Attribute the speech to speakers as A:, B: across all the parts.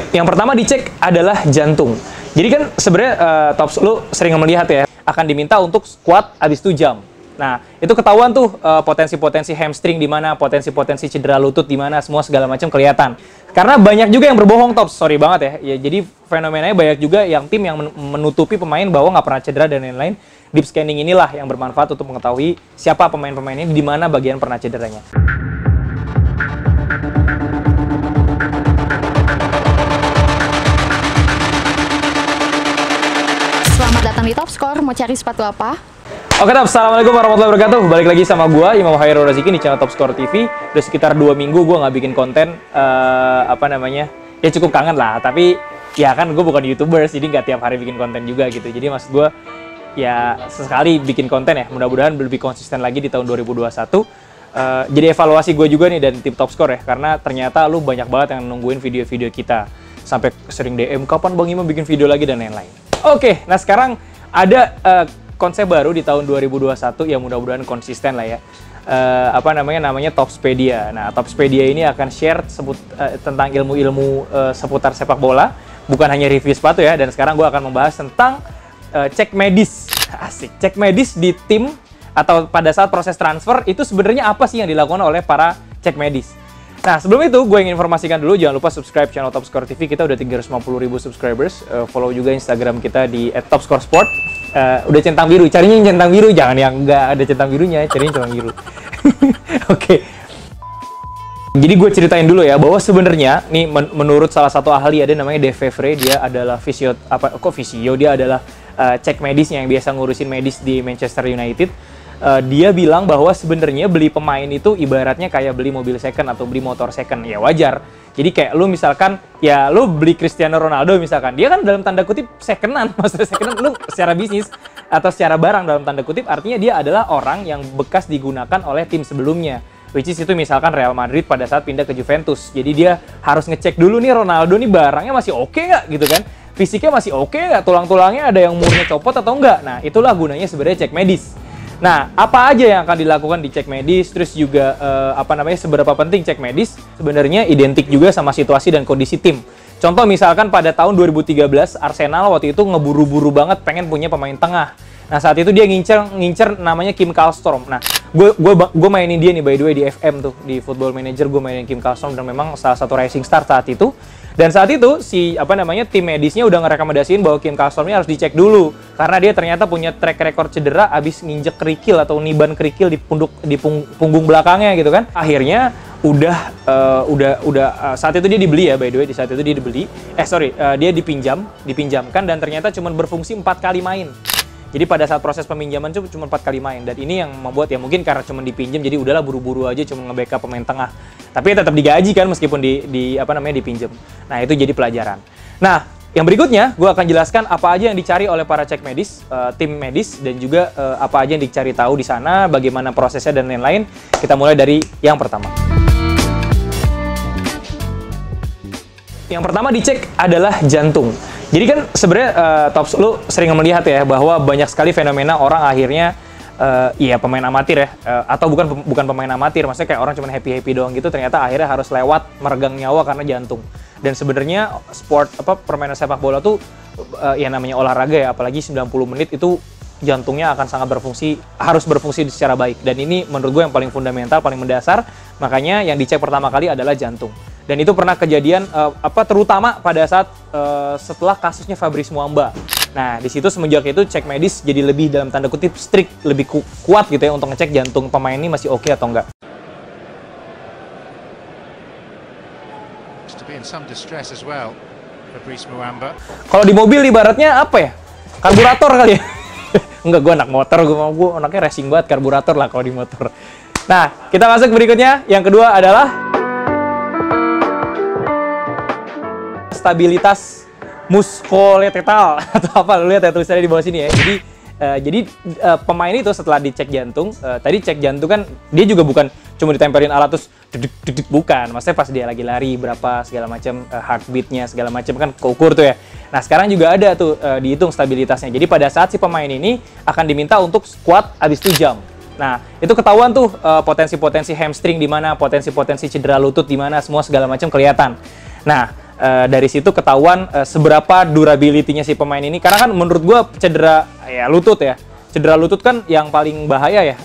A: Yang pertama dicek adalah jantung. Jadi kan sebenarnya Tops lu sering melihat ya, akan diminta untuk squat habis itu jump. Nah, itu ketahuan tuh potensi-potensi hamstring di mana, potensi-potensi cedera lutut di mana, semua segala macam kelihatan. Karena banyak juga yang berbohong, Tops. Sorry banget ya. Jadi fenomenanya banyak juga yang tim yang menutupi pemain bahwa nggak pernah cedera dan lain-lain. Deep scanning inilah yang bermanfaat untuk mengetahui siapa pemain-pemain ini, di mana bagian pernah cederanya.
B: Selamat datang di Top Score. Mau cari sepatu apa?
A: Oke, Tops. Assalamualaikum warahmatullahi wabarakatuh. Balik lagi sama gua, Imam Hairul Raziki di channel Top Score TV. Udah sekitar 2 minggu gua nggak bikin konten, ya cukup kangen lah. Tapi ya kan gue bukan YouTubers, jadi nggak tiap hari bikin konten juga gitu. Jadi maksud gua ya sesekali bikin konten ya. Mudah-mudahan lebih konsisten lagi di tahun 2021. Jadi evaluasi gue juga nih dan tim Top Score ya, karena ternyata lu banyak banget yang nungguin video-video kita. Sampai sering DM, kapan Bang Imam bikin video lagi dan lain-lain. Oke, nah sekarang ada konsep baru di tahun 2021 yang mudah-mudahan konsisten lah ya. Namanya Topspedia. Nah, Topspedia ini akan share tentang ilmu-ilmu seputar sepak bola, bukan hanya review sepatu ya. Dan sekarang gue akan membahas tentang cek medis. Asik, cek medis di tim atau pada saat proses transfer itu sebenarnya apa sih yang dilakukan oleh para cek medis. Nah, sebelum itu gue ingin informasikan dulu, jangan lupa subscribe channel Top Score TV. Kita udah 350.000 subscribers. Follow juga Instagram kita di @topscoresport. Udah centang biru, carinya yang centang biru, jangan yang nggak ada centang birunya, carinya centang biru. Oke. Jadi gue ceritain dulu ya, bahwa sebenarnya nih menurut salah satu ahli ada namanya Dave Fevre, dia adalah dia adalah cek medisnya yang biasa ngurusin medis di Manchester United. Dia bilang bahwa sebenarnya beli pemain itu ibaratnya kayak beli mobil second atau beli motor second. Ya wajar. Jadi kayak lu misalkan, ya lu beli Cristiano Ronaldo misalkan, dia kan dalam tanda kutip second-an. Maksudnya second-an lu secara bisnis atau secara barang dalam tanda kutip, artinya dia adalah orang yang bekas digunakan oleh tim sebelumnya. Which is itu misalkan Real Madrid pada saat pindah ke Juventus. Jadi dia harus ngecek dulu nih Ronaldo nih barangnya masih oke nggak gitu kan. Fisiknya masih oke nggak, tulang-tulangnya ada yang murnya copot atau enggak. Nah, itulah gunanya sebenarnya cek medis. Nah, apa aja yang akan dilakukan di cek medis, terus juga seberapa penting cek medis, sebenarnya identik juga sama situasi dan kondisi tim. Contoh misalkan pada tahun 2013, Arsenal waktu itu ngeburu-buru banget pengen punya pemain tengah. Nah, saat itu dia ngincer namanya Kim Kallstrom. Nah, gue mainin dia nih by the way di FM tuh, di Football Manager gue mainin Kim Kallstrom dan memang salah satu rising star saat itu. Dan saat itu tim medisnya udah ngerekomendasiin bahwa Kim Kallstrom ini harus dicek dulu karena dia ternyata punya track record cedera abis nginjek kerikil atau niban kerikil di punggung belakangnya gitu kan. Akhirnya saat itu dia dibeli ya, by the way, di saat itu dia dibeli. Dia dipinjamkan dan ternyata cuma berfungsi 4 kali main. Jadi pada saat proses peminjaman itu cuma 4 kali main, dan ini yang membuat ya mungkin karena cuma dipinjam jadi udahlah buru-buru aja cuma nge-backup pemain tengah. Tapi tetap digaji kan meskipun dipinjam. Nah, itu jadi pelajaran. Nah, yang berikutnya gue akan jelaskan apa aja yang dicari oleh para cek medis, tim medis, dan juga apa aja yang dicari tahu di sana, bagaimana prosesnya dan lain-lain. Kita mulai dari yang pertama. Yang pertama dicek adalah jantung. Jadi kan sebenarnya Tops lu sering melihat ya bahwa banyak sekali fenomena orang akhirnya pemain amatir ya, atau bukan pemain amatir, maksudnya kayak orang cuma happy doang gitu, ternyata akhirnya harus lewat meregang nyawa karena jantung. Dan sebenarnya permainan sepak bola tuh namanya olahraga ya, apalagi 90 menit itu jantungnya akan sangat harus berfungsi secara baik. Dan ini menurut gue yang paling fundamental, paling mendasar. Makanya yang dicek pertama kali adalah jantung. Dan itu pernah kejadian terutama pada saat setelah kasusnya Fabrice Muamba. Nah, di situ semenjak itu cek medis jadi lebih dalam tanda kutip strict, lebih kuat gitu ya untuk ngecek jantung pemain ini masih oke atau enggak. Kalau di mobil ibaratnya apa ya? Karburator kali ya? Enggak, gue anak motor, gue anaknya racing banget, karburator lah kalau di motor. Nah, kita masuk berikutnya. Yang kedua adalah stabilitas muskuloskeletal atau apa, lu lihat ya tulisannya di bawah sini ya. Jadi pemain itu setelah dicek jantung, tadi cek jantung kan dia juga bukan cuma ditempelin alat terus dedek bukan. Maksudnya pas dia lagi lari berapa segala macam heartbeatnya segala macam kan keukur tuh ya. Nah, sekarang juga ada tuh dihitung stabilitasnya. Jadi pada saat si pemain ini akan diminta untuk squat habis itu jump. Nah, itu ketahuan tuh potensi-potensi hamstring di mana, potensi-potensi cedera lutut di mana, semua segala macam kelihatan. Nah, dari situ ketahuan seberapa durability-nya si pemain ini. Karena kan menurut gue cedera ya lutut ya. Cedera lutut kan yang paling bahaya ya.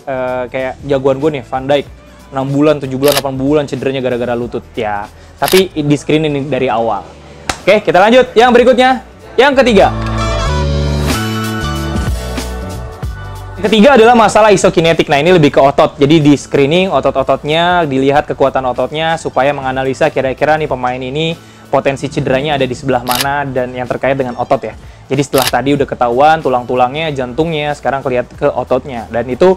A: Kayak jagoan gue nih, Van Dijk. 6 bulan, 7 bulan, 8 bulan cederanya gara-gara lutut. Ya, tapi di screen ini dari awal. Oke, kita lanjut. Yang berikutnya, yang ketiga. Ketiga adalah masalah isokinetik. Nah, ini lebih ke otot. Jadi di screening otot-ototnya, dilihat kekuatan ototnya supaya menganalisa kira-kira nih pemain ini potensi cederanya ada di sebelah mana dan yang terkait dengan otot ya. Jadi setelah tadi udah ketahuan tulang-tulangnya, jantungnya, sekarang kelihatan ke ototnya. Dan itu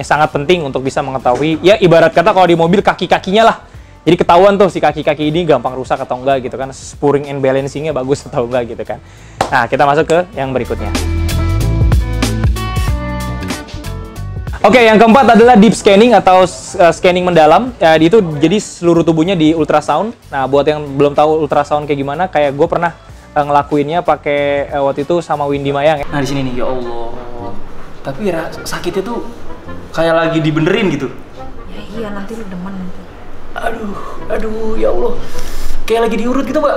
A: sangat penting untuk bisa mengetahui ya ibarat kata kalau di mobil kaki-kakinya lah. Jadi ketahuan tuh si kaki-kaki ini gampang rusak atau enggak gitu kan. Spurring and balancing-nya bagus atau enggak gitu kan. Nah, kita masuk ke yang berikutnya. Oke, yang keempat adalah deep scanning atau scanning mendalam. Itu jadi seluruh tubuhnya di ultrasound. Nah, buat yang belum tahu ultrasound kayak gimana, kayak gue pernah ngelakuinnya pakai waktu itu sama Windy Mayang.
C: Nah, di sini nih, ya Allah. Tapi sakitnya tuh kayak lagi dibenerin gitu.
B: Ya iya, nanti lu demen.
C: Aduh, ya Allah. Kayak lagi diurut gitu, Pak.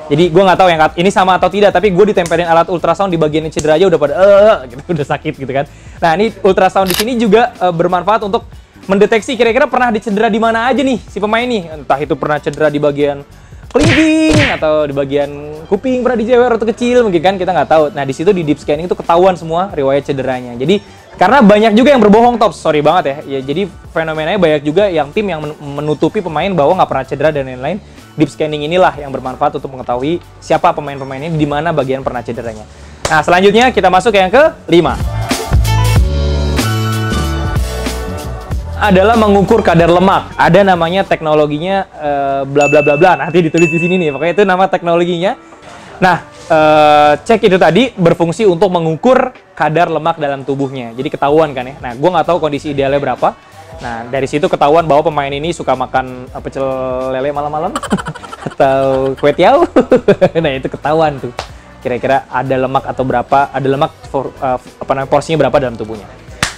A: Jadi gue nggak tahu yang ini sama atau tidak, tapi gue ditempelin alat ultrasound di bagian cedera aja udah pada gitu, udah sakit gitu kan. Nah, ini ultrasound di sini juga bermanfaat untuk mendeteksi kira-kira pernah dicedera di mana aja nih si pemain nih. Entah itu pernah cedera di bagian kelingking atau di bagian kuping pernah dijewer atau kecil mungkin kan, kita nggak tahu. Nah, di situ di deep scanning itu ketahuan semua riwayat cederanya. Jadi karena banyak juga yang berbohong, Tops, sorry banget ya. Jadi fenomenanya banyak juga yang tim yang menutupi pemain bahwa nggak pernah cedera dan lain-lain. Deep scanning inilah yang bermanfaat untuk mengetahui siapa pemain-pemain ini, di mana bagian pernah cederanya. Nah, selanjutnya kita masuk ke yang ke-5. Adalah mengukur kadar lemak. Ada namanya teknologinya bla bla bla bla. Nanti ditulis di sini nih. Pokoknya itu nama teknologinya. Nah, cek itu tadi berfungsi untuk mengukur kadar lemak dalam tubuhnya. Jadi ketahuan kan ya. Nah, gue nggak tahu kondisi idealnya berapa. Nah, dari situ ketahuan bahwa pemain ini suka makan pecel lele malam-malam atau kue tiaw. Nah, itu ketahuan tuh. Kira-kira ada lemak atau berapa, ada lemak porsinya berapa dalam tubuhnya.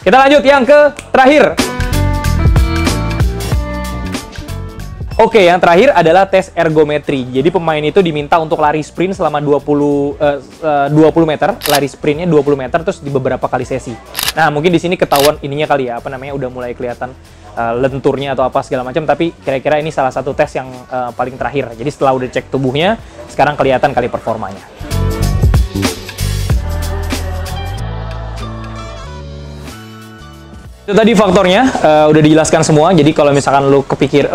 A: Kita lanjut yang ke terakhir. Oke, yang terakhir adalah tes ergometri. Jadi pemain itu diminta untuk lari sprint selama 20 meter, lari sprintnya 20 meter terus di beberapa kali sesi. Nah, mungkin di sini ketahuan ininya kali ya, udah mulai kelihatan lenturnya atau apa segala macam, tapi kira-kira ini salah satu tes yang paling terakhir. Jadi setelah udah cek tubuhnya, sekarang kelihatan kali performanya. Itu tadi faktornya, udah dijelaskan semua. Jadi kalau misalkan lu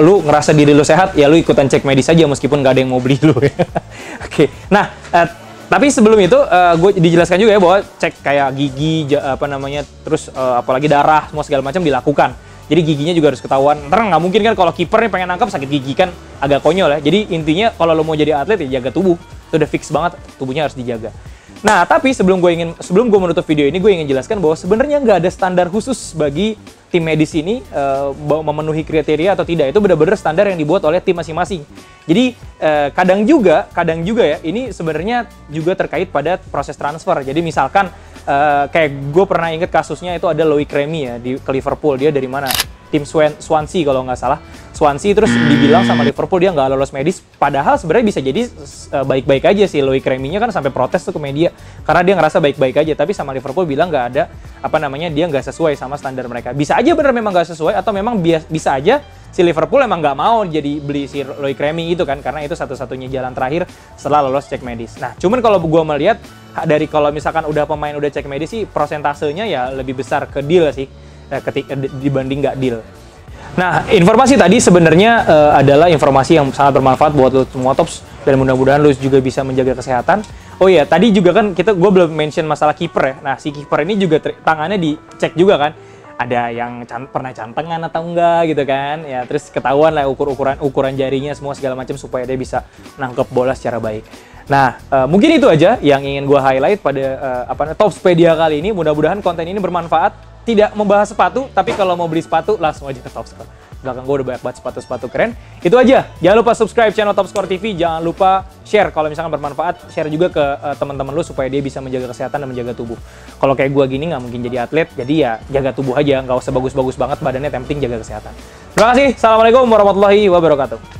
A: lu ngerasa diri lu sehat, ya lu ikutan cek medis aja meskipun nggak ada yang mau beli lu ya. Oke. Nah, tapi sebelum itu gue dijelaskan juga ya bahwa cek kayak gigi, terus apalagi darah, semua segala macam dilakukan. Jadi giginya juga harus ketahuan. Ntar nggak mungkin kan kalau kiper nih pengen nangkap sakit gigi kan agak konyol ya. Jadi intinya kalau lu mau jadi atlet ya jaga tubuh. Itu udah fix banget, tubuhnya harus dijaga. Nah, tapi sebelum gue menutup video ini, gue ingin jelaskan bahwa sebenarnya nggak ada standar khusus bagi tim medis ini memenuhi kriteria atau tidak. Itu benar-benar standar yang dibuat oleh tim masing-masing. Jadi kadang juga ya ini sebenarnya juga terkait pada proses transfer. Jadi misalkan kayak gue pernah inget kasusnya itu ada Loic Remy ya ke Liverpool. Dia dari mana? Tim Swansea kalau nggak salah. Swansea terus dibilang sama Liverpool dia nggak lolos medis, padahal sebenarnya bisa jadi baik-baik aja sih. Loic Remy-nya kan sampai protes tuh ke media karena dia ngerasa baik-baik aja, tapi sama Liverpool bilang nggak ada dia nggak sesuai sama standar mereka. Bisa aja bener memang nggak sesuai, atau memang bisa aja si Liverpool emang nggak mau jadi beli si Loic Remy itu kan, karena itu satu-satunya jalan terakhir setelah lolos cek medis. Nah, cuman kalau gue melihat dari kalau misalkan pemain udah cek medis sih prosentasenya ya lebih besar ke deal sih dibanding nggak deal. Nah, informasi tadi sebenarnya adalah informasi yang sangat bermanfaat buat lo semua Tops, dan mudah-mudahan lo juga bisa menjaga kesehatan. Oh iya, tadi juga kan gue belum mention masalah kiper ya. Nah, si kiper ini juga tangannya dicek juga kan. Ada yang pernah cantengan atau enggak gitu kan. Ya, terus ketahuan lah ukuran jarinya semua segala macam supaya dia bisa nangkep bola secara baik. Nah, mungkin itu aja yang ingin gue highlight pada Topspedia kali ini. Mudah-mudahan konten ini bermanfaat. Tidak membahas sepatu, tapi kalau mau beli sepatu langsung aja ke Topscore. Belakang gue udah banyak banget sepatu-sepatu keren. Itu aja. Jangan lupa subscribe channel Topscore TV. Jangan lupa share kalau misalkan bermanfaat. Share juga ke teman-teman lu supaya dia bisa menjaga kesehatan dan menjaga tubuh. Kalau kayak gue gini nggak mungkin jadi atlet. Jadi ya jaga tubuh aja. Nggak usah bagus-bagus banget badannya. Yang penting jaga kesehatan. Terima kasih. Assalamualaikum warahmatullahi wabarakatuh.